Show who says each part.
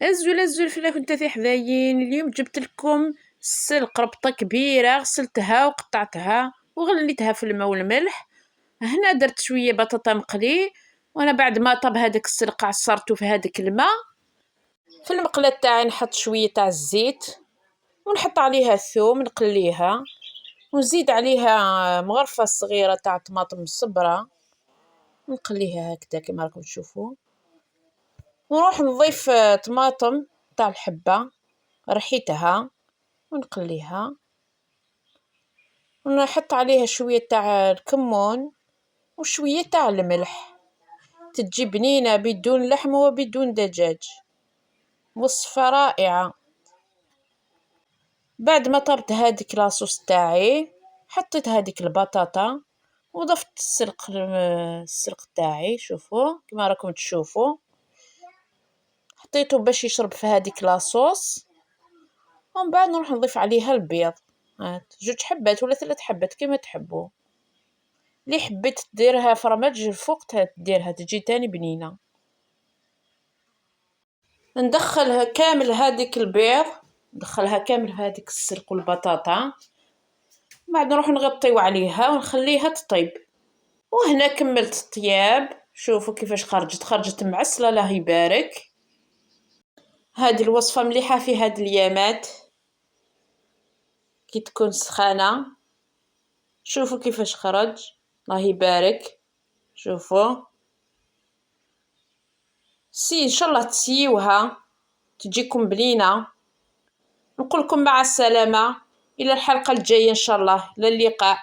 Speaker 1: هزوا الفلاح نتا حذايين. اليوم جبت لكم السلق، ربطة كبيرة، غسلتها وقطعتها وغليتها في الماء والملح. هنا درت شوية بطاطا مقلي، وانا بعد ما طاب هذاك السلق عصرته في هذاك الماء. في المقلة تاعي نحط شوية تاع الزيت، ونحط عليها الثوم نقليها، ونزيد عليها مغرفة صغيرة تاع طماطم صبرة نقليها هكذا كما راكم تشوفوا. ونروح نضيف طماطم تاع الحبة رحيتها ونقليها، ونحط عليها شوية تاع الكمون وشوية تاع الملح. تجي بنينة بدون لحم وبدون دجاج، وصفة رائعة. بعد ما طبت هذيك لاصوص تاعي، حطيت هذيك البطاطا وضفت السلق تاعي، شوفوا كما راكم تشوفوا، حطيته باش يشرب في هذيك لاصوص. ومن بعد نروح نضيف عليها البيض، هات 2 حبات ولا 3 حبات كما تحبوا. اللي حبيت ديرها فرماج الفوق ديرها تجي تاني بنينة. ندخلها كامل هذيك البيض، ندخلها كامل هذيك السلق والبطاطا، بعد نروح نغطيو عليها ونخليها تطيب. وهنا كملت الطياب، شوفوا كيفاش خرجت معسلة الله يبارك. هذه الوصفة مليحة في هاد اليامات كي تكون سخانة. شوفوا كيفاش خرج الله يبارك. شوفوا ان شاء الله تسيوها تجيكم بنينة. نقولكم مع السلامة الى الحلقة الجاية ان شاء الله، الى اللقاء.